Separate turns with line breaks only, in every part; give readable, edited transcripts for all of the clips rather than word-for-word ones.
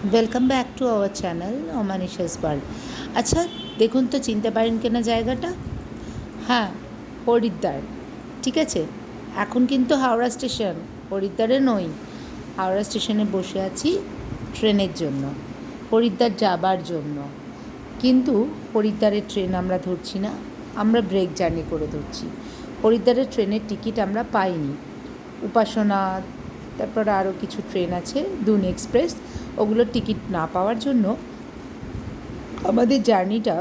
Welcome back to our channel Amanisha's world. আচ্ছা, দেখুন তো চিনতে পারেন কিনা জায়গাটা? হ্যাঁ, হরিদ্বার। ঠিক আছে, এখন কিন্তু হাওড়া স্টেশন, হরিদ্বারে নই। হাওড়া স্টেশনে বসে আছি ট্রেনের জন্য, হরিদ্বার যাবার জন্য। কিন্তু হরিদ্বারের ট্রেন আমরা ধরছি না, আমরা ব্রেক জার্নি করে ধরছি। হরিদ্বারের ট্রেনের টিকিট আমরা পাইনি। উপাসনা, তারপর আরও কিছু ট্রেন আছে, দুন এক্সপ্রেস, ওগুলোর টিকিট না পাওয়ার জন্য আমাদের জার্নিটা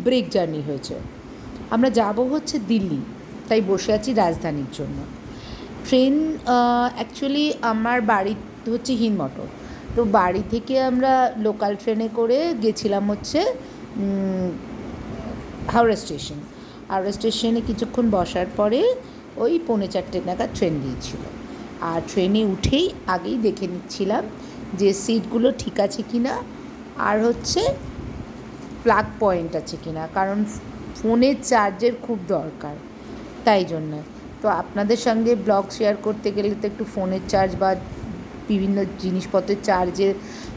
ব্রেক জার্নি হয়েছে। আমরা যাব হচ্ছে দিল্লি, তাই বসে আছি রাজধানীর জন্য। ট্রেন অ্যাকচুয়ালি আমার বাড়ি হচ্ছে হিন্দমটর, তো বাড়ি থেকে আমরা লোকাল ট্রেনে করে গেছিলাম হচ্ছে হাওড়া স্টেশন। হাওড়া স্টেশনে কিছুক্ষণ বসার পরে ওই 3:45 নাগাদ ট্রেন দিয়েছিল। আর ট্রেনে উঠেই আগেই দেখে নিচ্ছিলাম যে সিটগুলো ঠিক আছে কি না, আর হচ্ছে প্লাগ পয়েন্ট আছে কি না, কারণ ফোনের চার্জের খুব দরকার, তাই জন্য। তো আপনাদের সঙ্গে ব্লগ শেয়ার করতে গেলে তো একটু ফোনের চার্জ বা বিভিন্ন জিনিসপত্রের চার্জের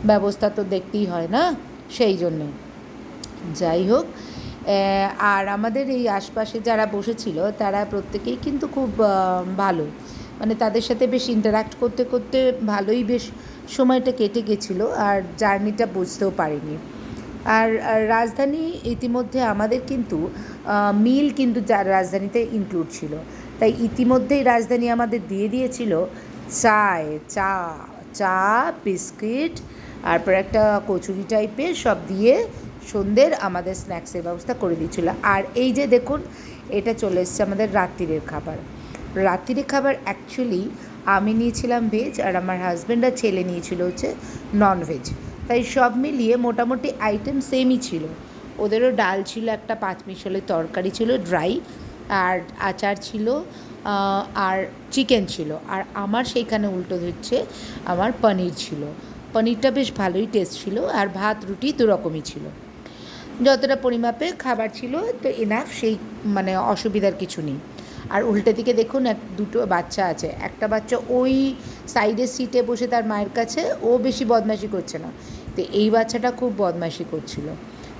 ব্যবস্থা তো দেখতেই হয় না, সেই জন্যে। যাই হোক, আর আমাদের এই আশপাশে যারা বসেছিল তারা প্রত্যেকেই কিন্তু খুব ভালো, মানে তাদের সাথে বেশ ইন্টারাক্ট করতে করতে ভালোই বেশ সময়টা কেটে গেছিলো, আর জার্নিটা বুঝতেও পারিনি। আর রাজধানী ইতিমধ্যে আমাদের কিন্তু মিল কিন্তু রাজধানীতে ইনক্লুড ছিল, তাই ইতিমধ্যেই রাজধানী আমাদের দিয়ে দিয়েছিল চা চা, বিস্কিট, তারপর একটা কচুরি টাইপের সব দিয়ে সন্ধ্যের আমাদের স্ন্যাক্সের ব্যবস্থা করে দিয়েছিল। আর এই যে দেখুন, এটা চলে এসছে আমাদের রাত্রিরের খাবার। রাত্রিরের খাবার অ্যাকচুয়ালি আমি নিয়েছিলাম ভেজ, আর আমার হাজব্যান্ড আর ছেলে নিয়েছিল হচ্ছে ননভেজ, তাই সব মিলিয়ে মোটামুটি আইটেম সেমই ছিল। ওদেরও ডাল ছিল, একটা পাঁচমিশালি তরকারি ছিল ড্রাই, আর আচার ছিল, আর চিকেন ছিল। আর আমার সেইখানে উল্টো হচ্ছে আমার পনির ছিল। পনিরটা বেশ ভালোই টেস্ট ছিল, আর ভাত রুটি দুরকমই ছিল। যতটা পরিমাপে খাবার ছিল তো এনাফ, সেই মানে অসুবিধার কিছু নেই। আর উল্টো দিকে দেখুন দুটো বাচ্চা আছে, একটা বাচ্চা ওই সাইডের সিটে বসে তার মায়ের কাছে, ও বেশি বদমাইশি করছে না, তো এই বাচ্চাটা খুব বদমাইশি করছিল,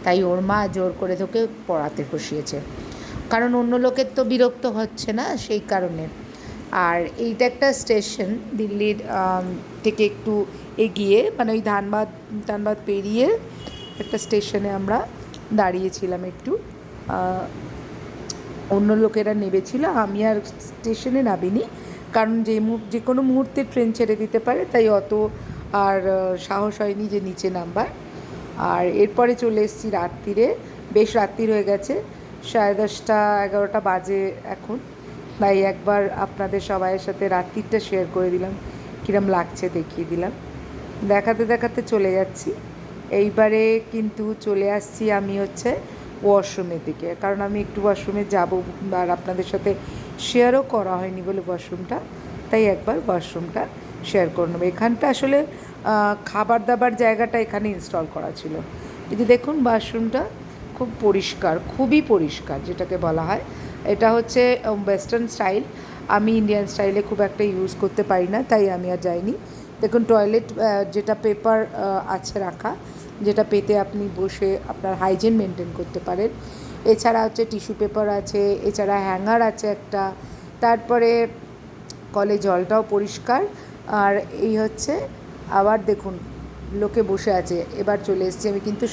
তাই ওর মা জোর করে তোকে পড়াতে বসিয়েছে, কারণ অন্য লোকের তো বিরক্ত হচ্ছে না, সেই কারণে। আর এইটা একটা স্টেশন দিল্লির থেকে একটু এগিয়ে, মানে ওই ধানবাদ পেরিয়ে একটা স্টেশনে আমরা দাঁড়িয়েছিলাম একটু। অন্য লোকেরা নেমেছিল, আমি আর স্টেশনে নামিনি, কারণ যে কোনো মুহূর্তে ট্রেন ছেড়ে দিতে পারে, তাই অত আর সাহস হয়নি যে নিচে নামবার। আর এরপরে চলে এসেছি রাত্রিরে, বেশ রাত্রির হয়ে গেছে, 10:30 11টা বাজে এখন, তাই একবার আপনাদের সবাইয়ের সাথে রাত্রিটা শেয়ার করে দিলাম, কীরম লাগছে দেখিয়ে দিলাম। দেখাতে দেখাতে চলে যাচ্ছি। এইবারে কিন্তু চলে আসছি আমি হচ্ছে ওয়াশরুমের দিকে, কারণ আমি একটু ওয়াশরুমে যাব, আর আপনাদের সাথে শেয়ারও করা হয়নি বলে ওয়াশরুমটা, তাই একবার ওয়াশরুমটা শেয়ার করে নেবো। এখানটা আসলে খাবার দাবার জায়গাটা এখানে ইনস্টল করা ছিল। যদি দেখুন ওয়াশরুমটা খুব পরিষ্কার, খুবই পরিষ্কার যেটাকে বলা হয়। এটা হচ্ছে ওয়েস্টার্ন স্টাইল, আমি ইন্ডিয়ান স্টাইলে খুব একটা ইউজ করতে পারি না, তাই আমি আর যাইনি। দেখুন টয়লেট যেটা পেপার আছে রাখা, যেটা পেতে আপনি বসে আপনার হাইজিন মেনটেন করতে পারেন। এছাড়া হচ্ছে টিস্যু পেপার আছে, এছাড়া হ্যাঙ্গার আছে একটা, তারপরে কলে জলটাও পরিষ্কার। আর এই হচ্ছে, আবার দেখুন লোকে বসে আছে। এবার চলে এসেছি আমি কিন্তু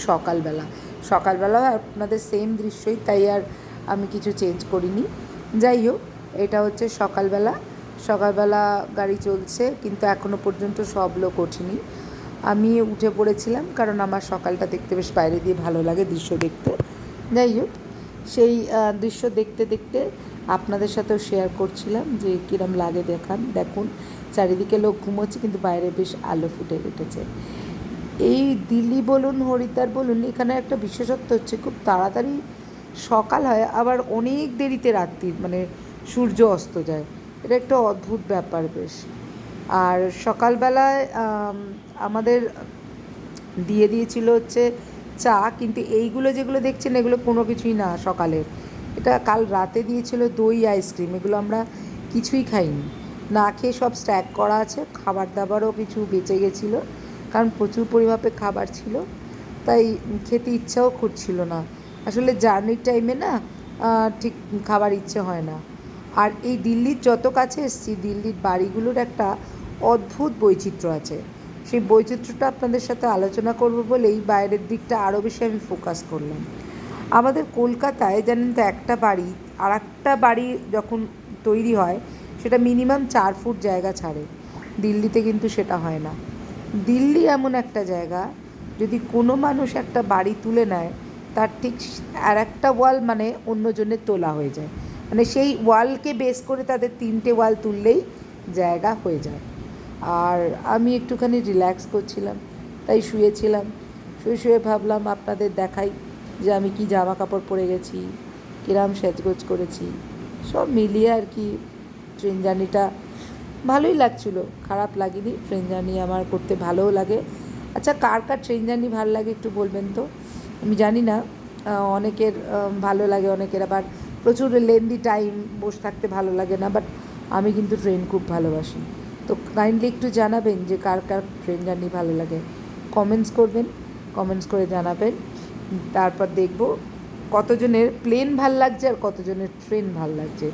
সকালবেলা আপনাদের সেম দৃশ্যই, তাই আর আমি কিছু চেঞ্জ করিনি। যাই হোক, এটা হচ্ছে সকালবেলা গাড়ি চলছে, কিন্তু এখনও পর্যন্ত সব লোক ওঠেনি। আমি উঠে পড়েছিলাম, কারণ আমার সকালটা দেখতে বেশ বাইরে দিয়ে ভালো লাগে দৃশ্য দেখতে। যাই হোক, সেই দৃশ্য দেখতে দেখতে আপনাদের সাথেও শেয়ার করছিলাম যে কীরম লাগে দেখুন চারিদিকে লোক ঘুমোচ্ছে, কিন্তু বাইরে বেশ আলো ফুটে উঠেছে। এই দিল্লি বলুন হরিদ্বার বলুন, এখানে একটা বিশেষত্ব হচ্ছে খুব তাড়াতাড়ি সকাল হয়, আবার অনেক দেরিতে রাত্রির মানে সূর্য অস্ত যায়। এটা একটা অদ্ভুত ব্যাপার বেশ। আর সকালবেলায় আমাদের দিয়ে দিয়েছিল হচ্ছে চা, কিন্তু এইগুলো যেগুলো দেখছেন এগুলো কোনো কিছুই না সকালের। এটা কাল রাতে দিয়েছিল দই আইসক্রিম, এগুলো আমরা কিছুই খাইনি, না খেয়ে সব স্ট্যাক করা আছে। খাবার দাবারও কিছু বেঁচে গেছিলো, কারণ প্রচুর পরিমাপে খাবার ছিল, তাই খেতে ইচ্ছাও করছিল না। আসলে জার্নির টাইমে না ঠিক খাবার ইচ্ছে হয় না। আর এই দিল্লির যত কাছে এসেছি, দিল্লির বাড়িগুলোর একটা অদ্ভুত বৈচিত্র্য আছে। সেই বৈচিত্র্যটা আপনাদের সাথে আলোচনা করব বলেই বাইরের দিকটা আরও বেশি আমি ফোকাস করলাম। আমাদের কলকাতায় জানেন তো, একটা বাড়ি আর একটা বাড়ি যখন তৈরি হয় সেটা মিনিমাম 4 ফুট জায়গা ছাড়ে। দিল্লিতে কিন্তু সেটা হয় না। দিল্লি এমন একটা জায়গা, যদি কোনো মানুষ একটা বাড়ি তুলে নেয়, তার ঠিক আর একটা ওয়াল মানে অন্যজনের তোলা হয়ে যায়। মানে সেই ওয়ালকে বেস করে তাদের 3টে ওয়াল তুললেই জায়গা হয়ে যায়। আর আমি একটুখানি রিল্যাক্স করছিলাম, তাই শুয়েছিলাম। শুয়ে শুয়ে ভাবলাম আপনাদের দেখাই যে আমি কি জামা কাপড় পরে গেছি, কিরম সেজগোজ করেছি। সব মিলিয়ে আর কি ট্রেন জার্নিটা ভালোই লাগছিলো, খারাপ লাগেনি। ট্রেন জার্নি আমার করতে ভালোও লাগে। আচ্ছা, কার কার ট্রেন জার্নি ভালো লাগে একটু বলবেন তো। আমি জানি না, অনেকের ভালো লাগে, অনেকের আবার প্রচুর লেন্দি টাইম বসে থাকতে ভালো লাগে না। বাট আমি কিন্তু ট্রেন খুব ভালোবাসি। তো কাইন্ডলি একটু জানাবেন যে কার কার ট্রেন জার্নি ভালো লাগে। কমেন্টস করবেন, কমেন্টস করে জানাবেন। তারপর দেখব কতজনের প্লেন ভাল লাগছে আর কতজনের ট্রেন ভাল লাগছে।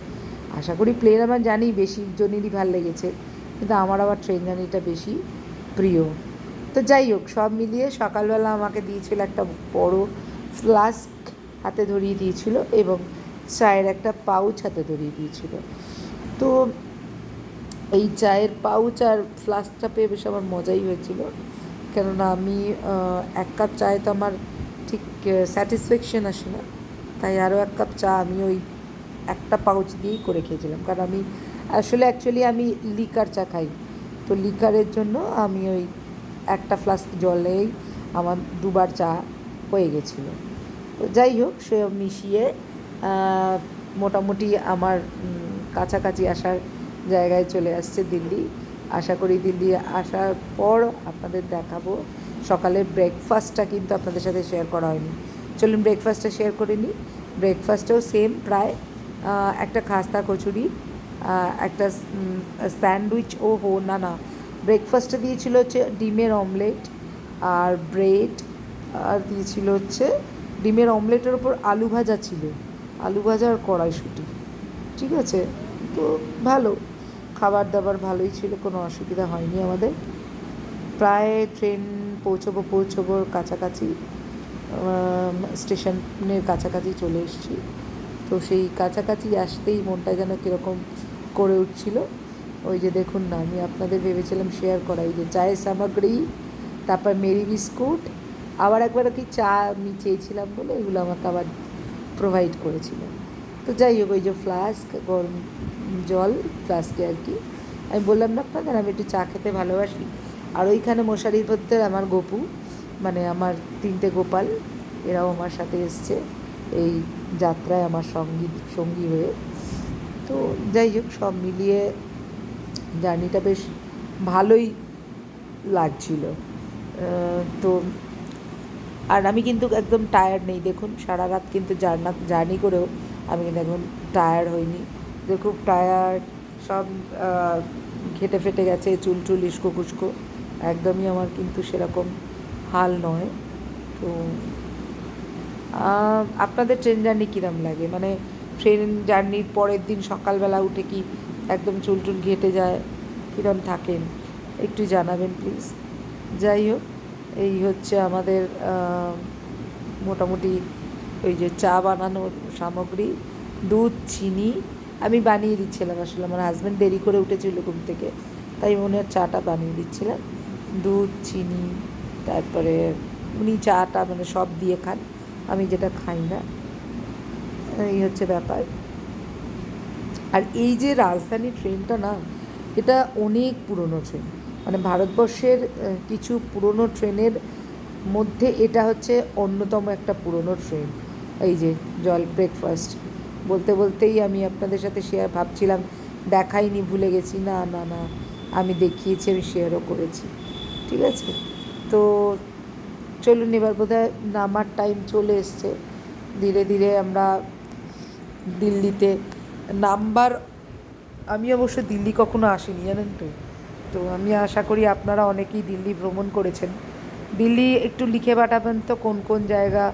আশা করি প্লেন আমার জানি বেশি জনেরই ভাল লেগেছে, কিন্তু আমার আবার ট্রেন জার্নিটা বেশি প্রিয়। তো যাই হোক, সব মিলিয়ে সকালবেলা আমাকে দিয়েছিল একটা বড় ফ্লাস্ক, হাতে ধরিয়ে দিয়েছিল, এবং চায়ের একটা পাউচ হাতে ধরিয়ে দিয়েছিল। তো এই চায়ের পাউচ আর ফ্লাস্কটা পেয়ে বেশ আমার মজাই হয়েছিল, কেননা আমি 1 কাপ চায়ে তো আমার ঠিক স্যাটিসফ্যাকশন আসে না। তাই আরও 1 কাপ চা আমি ওই একটা পাউচ দিয়েই করে খেয়েছিলাম। কারণ আমি অ্যাকচুয়ালি আমি লিকার চা খাই, তো লিকারের জন্য আমি ওই একটা ফ্লাস্ক জলেই আমার 2বার চা হয়ে গেছিলো। তো যাই হোক, সে মিশিয়ে মোটামুটি আমার কাছাকাছি আসার জায়গায় চলে আসছে দিল্লি। আশা করি দিল্লি আসার পর আপনাদের দেখাবো। সকালের ব্রেকফাস্টটা কিন্তু আপনাদের সাথে শেয়ার করা হয়নি। চলুন ব্রেকফাস্টটা শেয়ার করে নিই। ব্রেকফাস্টেও সেম প্রায় একটা খাস্তা কচুরি, একটা স্যান্ডউইচ, না, ব্রেকফাস্টে দিয়েছিল হচ্ছে ডিমের অমলেট আর ব্রেড, আর দিয়েছিল হচ্ছে ডিমের অমলেটের ওপর আলু ভাজা ছিল, আলু ভাজা আর কড়াইশুঁটি। ঠিক আছে, তো ভালো খাবার দাবার, ভালোই ছিল, কোনো অসুবিধা হয়নি আমাদের। প্রায় ট্রেন পৌঁছবো কাছাকাছি, স্টেশনের কাছাকাছি চলে এসেছি। তো সেই কাছাকাছি আসতেই মনটা যেন কীরকম করে উঠছিল। ওই যে দেখুন না, আমি আপনাদের ভেবেছিলাম শেয়ার করা, এই যে চায়ের সামগ্রী, তারপর মেরি বিস্কুট, আবার একবার কি চা আমি চেয়েছিলাম বলে এগুলো আমাকে আবার প্রোভাইড করেছিল। তো যাই হোক, ওই যে ফ্লাস্ক, গরম জল ফ্লাস্কে আর কি। আমি বললাম না আপনাদের আমি একটু চা খেতে ভালোবাসি। আর ওইখানে মশারির মধ্যে আমার গপু, মানে আমার 3টে গোপাল, এরাও আমার সাথে এসছে এই যাত্রায় আমার সঙ্গী হয়ে। তো যাই হোক, সব মিলিয়ে জার্নিটা বেশ ভালোই লাগছিল। তো আর আমি কিন্তু একদম টায়ার্ড নেই, দেখুন সারা রাত কিন্তু জার্নি করেও আমি কিন্তু এখন টায়ার্ড হইনি। খুব টায়ার্ড, সব ঘেটে ফেটে গেছে, চুল ইস্কো কুস্কো, একদমই আমার কিন্তু সেরকম হাল নয়। তো আপনাদের ট্রেন জার্নি কীরম লাগে, মানে ট্রেন জার্নির পরের দিন সকালবেলা উঠে কি একদম চুল ঘেটে যায়, কীরম থাকেন একটু জানাবেন প্লিজ। যাই হোক, এই হচ্ছে আমাদের মোটামুটি ওই যে চা বানানোর সামগ্রী, দুধ, চিনি আমি বানিয়ে দিচ্ছিলাম। আসলে আমার হাজব্যান্ড দেরি করে উঠেছিল ঘুম থেকে, তাই মনে হয় চাটা বানিয়ে দিচ্ছিলাম। দুধ, চিনি, তারপরে উনি চাটা মানে সব দিয়ে খান, আমি যেটা খাই না, এই হচ্ছে ব্যাপার। আর এই যে রাজধানী ট্রেনটা না, এটা অনেক পুরনো ট্রেন, মানে ভারতবর্ষের কিছু পুরনো ট্রেনের মধ্যে এটা হচ্ছে অন্যতম একটা পুরনো ট্রেন। এই যে ব্রেকফাস্ট বলতে বলতেই আমি আপনাদের সাথে ভাবছিলাম দেখাইনি, ভুলে গেছি। না, আমি দেখিয়েছি, আমি শেয়ারও করেছি। ঠিক আছে, তো চলুন এবার বোধহয় নামার টাইম চলে এসছে। ধীরে ধীরে আমরা দিল্লিতে নামবার, আমি অবশ্য দিল্লি কখনো আসিনি জানেন তো, তো আমি আশা করি আপনারা অনেকেই দিল্লি ভ্রমণ করেছেন। দিল্লি একটু লিখে পাঠাবেন তো কোন কোন জায়গা,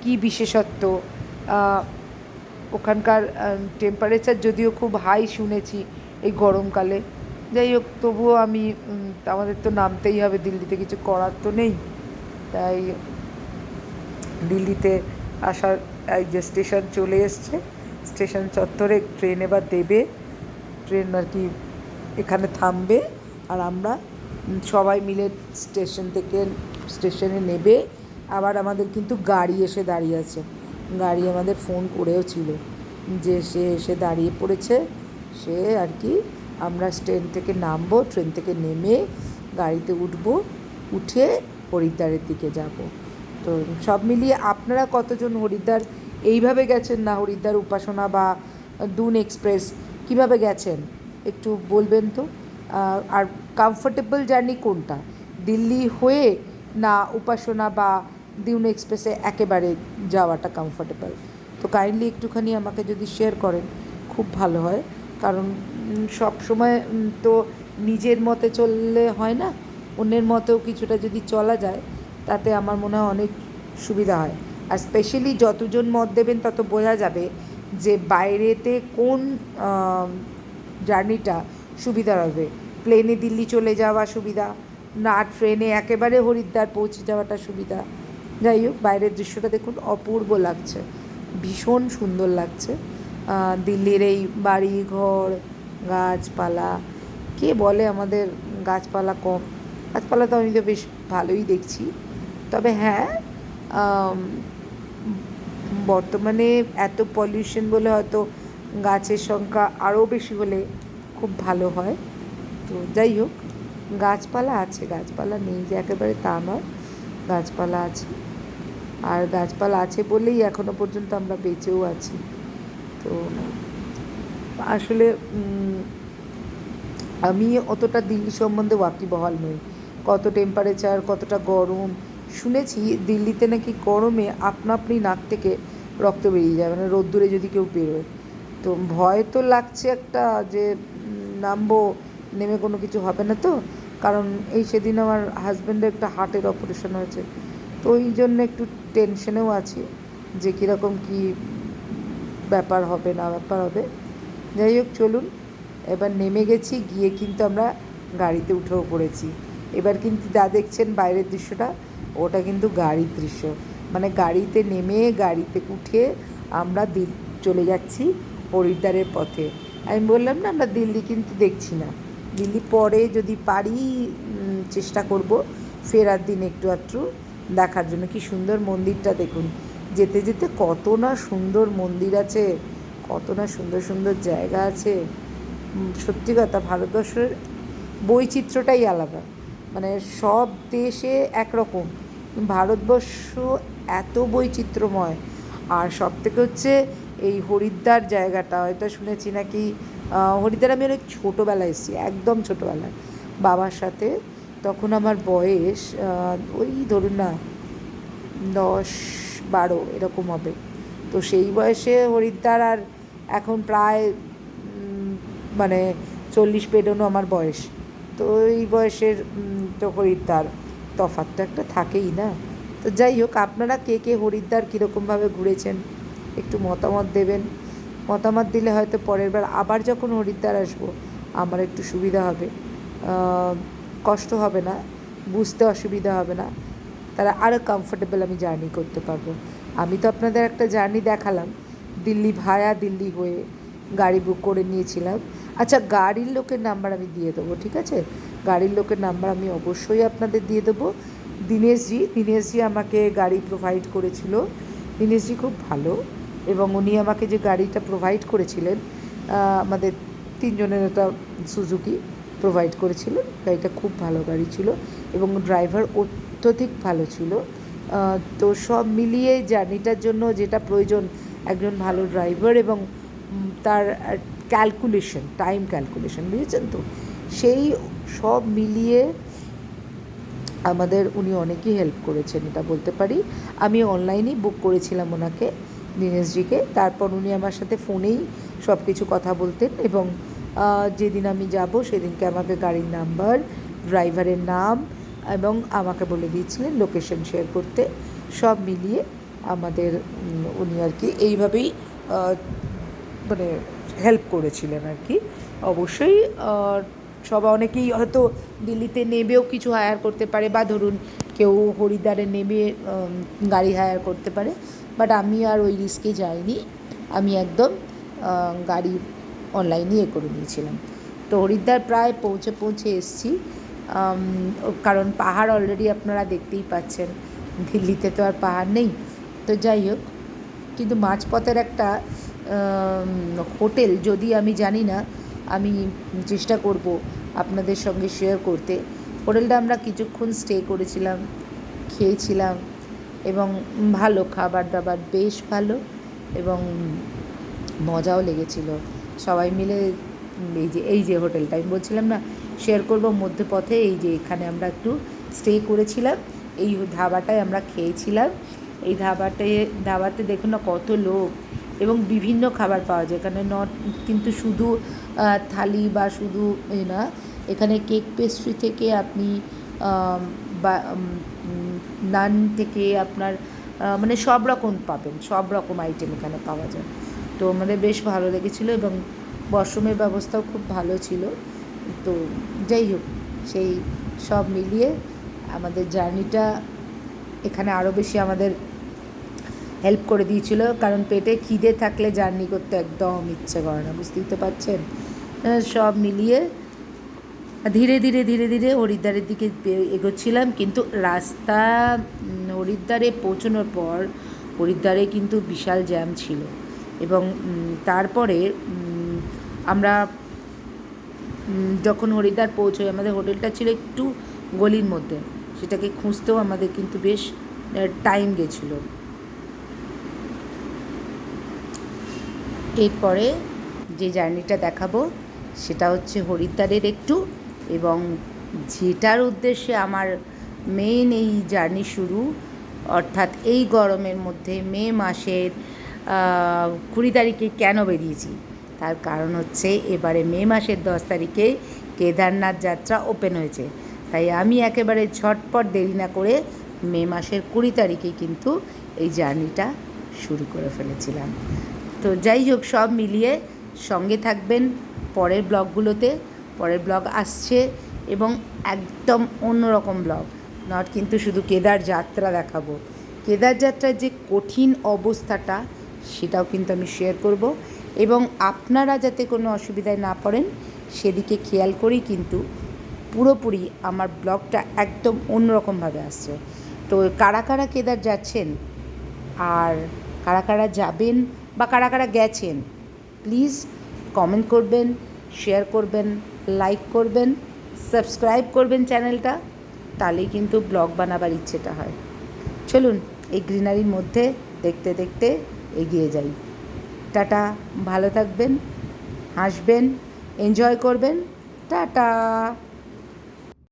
কী বিশেষত্ব। ওখানকার টেম্পারেচার যদিও খুব হাই শুনেছি এই গরমকালে, যাই হোক তবুও আমি আমাদের তো নামতেই হবে, দিল্লিতে কিছু করার তো নেই। তাই দিল্লিতে আসার এই যে স্টেশন চলে এসছে, স্টেশন চত্বরে ট্রেন এবার দেবে, ট্রেন আর কি এখানে থামবে, আর আমরা সবাই মিলে স্টেশনে নেবে। আবার আমাদের কিন্তু গাড়ি এসে দাঁড়িয়ে আছে, গাড়ি আমাদের ফোন করেও ছিল যে সে এসে দাঁড়িয়ে পড়েছে। সে আর কি আমরা ট্রেন থেকে নামবো, ট্রেন থেকে নেমে গাড়িতে উঠবো, উঠে হরিদ্বারের দিকে যাব। তো সব মিলিয়ে আপনারা কতজন হরিদ্বার এইভাবে গেছেন, না হরিদ্বার উপাসনা বা দুন এক্সপ্রেস কিভাবে গেছেন একটু বলবেন তো। আর কমফোর্টেবল জার্নি কোনটা, দিল্লি হয়ে না উপাসনা বা দুন এক্সপ্রেসে একেবারে যাওয়াটা কমফোর্টেবল? তো কাইন্ডলি একটুখানি আমাকে যদি শেয়ার করেন খুব ভালো হয়, কারণ সব সময় তো নিজের মতে চললে হয় না, অন্যের মতেও কিছুটা যদি চলা যায় তাতে আমার মনে হয় অনেক সুবিধা হয়। আর স্পেশালি যতজন মত দেবেন তত বোঝা যাবে যে বাইরেতে কোন জার্নিটা সুবিধা হবে। প্লেনে দিল্লি চলে যাওয়া সুবিধা, না ট্রেনে একেবারে হরিদ্বার পৌঁছে যাওয়াটা সুবিধা। যাই হোক, বাইরের দৃশ্যটা দেখুন, অপূর্ব লাগছে, ভীষণ সুন্দর লাগছে। দিল্লির এই বাড়ি ঘর, গাছপালা, কে বলে আমাদের গাছপালা কম? গাছপালা তো আমি তো বেশ ভালোই দেখছি। তবে হ্যাঁ, বর্তমানে এত পলিউশন বলে হয়তো গাছের সংখ্যা আরও বেশি হলে খুব ভালো হয়। তো যাই হোক, গাছপালা আছে, গাছপালা নেই যে একেবারে তা নয়, গাছপালা আছে। আর গাছপালা আছে বলেই এখনও পর্যন্ত আমরা বেঁচেও আছি। তো আসলে আমি অতটা দিল্লি সম্বন্ধে ওয়াকিবহাল নই, কত টেম্পারেচার, কতটা গরম। শুনেছি দিল্লিতে নাকি গরমে আপনা আপনি নাক থেকে রক্ত বেরিয়ে যায়, মানে রোদ্দুরে যদি কেউ বেরোয়। তো ভয় তো লাগছে একটা, যে নামবো, নেমে কোনো কিছু হবে না তো। কারণ এই সেদিন আমার হাজব্যান্ডের একটা হার্টের অপারেশন হয়েছে, তো ওই জন্য একটু টেনশনেও আছি যে কীরকম কী ব্যাপার হবে না ব্যাপার হবে। যাই হোক, চলুন, এবার নেমে গেছি, গিয়ে কিন্তু আমরা গাড়িতে উঠেও পড়েছি। এবার কিন্তু যা দেখছেন বাইরের দৃশ্যটা, ওটা কিন্তু গাড়ির দৃশ্য, মানে গাড়িতে নেমে গাড়িতে উঠে আমরা চলে যাচ্ছি হরিদ্বারের পথে। আমি বললাম না, আমরা দিল্লি কিন্তু দেখছি না, দিল্লি পরে যদি পারি চেষ্টা করব ফেরার দিন একটু আধটু দেখার জন্য। কি সুন্দর মন্দিরটা দেখুন, যেতে যেতে কত না সুন্দর মন্দির আছে, কত না সুন্দর সুন্দর জায়গা আছে। সত্যি কথা, ভারতবর্ষের বৈচিত্র্যটাই আলাদা, মানে সব দেশে একরকম, ভারতবর্ষ এত বৈচিত্র্যময়। আর সব থেকে হচ্ছে এই হরিদ্বার জায়গাটা, হয়তো শুনেছি নাকি হরিদ্বার আমি অনেক ছোটোবেলায় এসেছি, একদম ছোটোবেলায় বাবার সাথে। তখন আমার বয়স ওই ধরুন না 10-12 এরকম হবে। তো সেই বয়সে হরিদ্বার, আর এখন প্রায় মানে 40 পেরোনো আমার বয়স। তো এই বয়সের তো হরিদ্বার তফাৎ তো একটা থাকেই না। তো যাই হোক, আপনারা কে কে হরিদ্বার কীরকমভাবে ঘুরেছেন একটু মতামত দেবেন। মতামত দিলে হয়তো পরের বার আবার যখন হরিদ্বার আসবো আমার একটু সুবিধা হবে, কষ্ট হবে না, বুঝতে অসুবিধা হবে না, তারা আরও কমফোর্টেবল আমি জার্নি করতে পারবো। আমি তো আপনাদের একটা জার্নি দেখালাম, দিল্লি ভায়া দিল্লি হয়ে গাড়ি বুক করে নিয়েছিলাম। আচ্ছা, গাড়ির লোকের নাম্বার আমি দিয়ে দেবো, ঠিক আছে? গাড়ির লোকের নাম্বার আমি অবশ্যই আপনাদের দিয়ে দেবো। দীনেশজি আমাকে গাড়ি প্রোভাইড করেছিল। দীনেশজি খুব ভালো, এবং উনি আমাকে যে গাড়িটা প্রোভাইড করেছিলেন, আমাদের 3 জনের একটা সুজুকি প্রোভাইড করেছিলেন। গাড়িটা খুব ভালো গাড়ি ছিল, এবং ড্রাইভার অত্যধিক ভালো ছিল। তো সব মিলিয়ে জার্নিটার জন্য যেটা প্রয়োজন, একজন ভালো ড্রাইভার এবং তার ক্যালকুলেশন, টাইম ক্যালকুলেশন, বুঝেছেন তো, সেই সব মিলিয়ে আমাদের উনি অনেকই হেল্প করেছেন, এটা বলতে পারি। আমি অনলাইনেই বুক করেছিলাম ওনাকে, দীনেশজিকে। তারপর উনি আমার সাথে ফোনেই সব কিছু কথা বলতেন, এবং যেদিন আমি যাব সেদিনকে আমাকে গাড়ির নাম্বার, ড্রাইভারের নাম এবং আমাকে বলে দিয়েছিলেন লোকেশন শেয়ার করতে। সব মিলিয়ে আমাদের উনি আর কি এইভাবেই মানে হেল্প করেছিলেন আর কি। অবশ্যই অনেকেই হয়তো দিল্লিতে নেবেও কিছু হায়ার করতে পারে, বা ধরুন কেউ হরিদ্বারে নেমে গাড়ি হায়ার করতে পারে, বাট আমি আর ওই রিস্কে যাইনি। আমি একদম গাড়ি অনলাইনে করে নিয়েছিলাম। তো হরিদ্বার প্রায় পৌঁছে এসেছি, কারণ পাহাড় অলরেডি আপনারা দেখতেই পাচ্ছেন, দিল্লিতে তো আর পাহাড় নেই। তো যাই হোক, কিন্তু মাঝপথের একটা হোটেল, যদি আমি জানি না, আমি চেষ্টা করব আপনাদের সঙ্গে শেয়ার করতে। হোটেলটা আমরা কিছুক্ষণ স্টে করেছিলাম, খেয়েছিলাম, এবং ভালো খাবার দাবার, বেশ ভালো, এবং মজাও লেগেছিল সবাই মিলে। এই যে হোটেলটা আমি বলছিলাম না শেয়ার করব মধ্যপথে, এই যে এখানে আমরা একটু স্টে করেছিলাম, এই ধাবাটায় আমরা খেয়েছিলাম। এই ধাবাতে দেখুন না কত লোক, এবং বিভিন্ন খাবার পাওয়া যায় এখানে। কিন্তু শুধু থালি বা শুধু না, এখানে কেক পেস্ট্রি থেকে আপনি বা নান থেকে আপনার মানে সব রকম পাবেন, সব রকম আইটেম এখানে পাওয়া যায়। তো আমাদের বেশ ভালো লেগেছিলো, এবং ওয়াশরুমের ব্যবস্থাও খুব ভালো ছিল। তো যাই হোক, সেই সব মিলিয়ে আমাদের জার্নিটা এখানে আরও বেশি আমাদের হেল্প করে দিয়েছিল, কারণ পেটে খিদে থাকলে জার্নি করতে একদম ইচ্ছে করে না, বুঝতেই তো পারছেন। সব মিলিয়ে ধীরে ধীরে হরিদ্বারের দিকে এগোচ্ছিলাম। কিন্তু হরিদ্বারে পৌঁছানোর পর হরিদ্বারে কিন্তু বিশাল জ্যাম ছিল, এবং তারপরে আমরা যখন হরিদ্বার পৌঁছোই, আমাদের হোটেলটা ছিল একটু গলির মধ্যে, সেটাকে খুঁজতেও আমাদের কিন্তু বেশ টাইম গেছিলো। এরপরে যে জার্নিটা দেখাবো সেটা হচ্ছে হরিদ্বারের একটু, এবং যেটার উদ্দেশ্যে আমার মেন এই জার্নি শুরু, অর্থাৎ এই গরমের মধ্যে মে মাসের 20 তারিখে কেন বেরিয়েছি, তার কারণ হচ্ছে এবারে মে মাসের 10 তারিখে কেদারনাথ যাত্রা ওপেন হয়েছে। তাই আমি একেবারে ঝটপট দেরি না করে মে মাসের 20 তারিখেই কিন্তু এই জার্নিটা শুরু করে ফেলেছিলাম। তো যাই হোক, সব মিলিয়ে সঙ্গে থাকবেন পরের ব্লগগুলোতে। পরের ব্লগ আসছে, এবং একদম অন্যরকম ব্লগ, নট কিন্তু শুধু কেদার যাত্রা দেখাবো, কেদার যাত্রার যে কঠিন অবস্থাটা সেটাও কিন্তু আমি শেয়ার করব, এবং আপনারা যাতে কোনো অসুবিধায় না পড়েন সেদিকে খেয়াল করেই কিন্তু পুরোপুরি আমার ব্লগটা একদম অন্যরকমভাবে আসছে। তো কারা কারা কেদার যাচ্ছেন, আর কারা কারা যাবেন, বা কারা কারা গেছেন, প্লিজ কমেন্ট করবেন, শেয়ার করবেন, লাইক করবেন, সাবস্ক্রাইব করবেন চ্যানেলটা, তাহলেই কিন্তু ব্লগ বানাবার ইচ্ছেটা হয়। চলুন এই গ্রিনারির মধ্যে দেখতে দেখতে এগিয়ে যাই। টাটা, ভালো থাকবেন, হাসবেন, এনজয় করবেন, টাটা।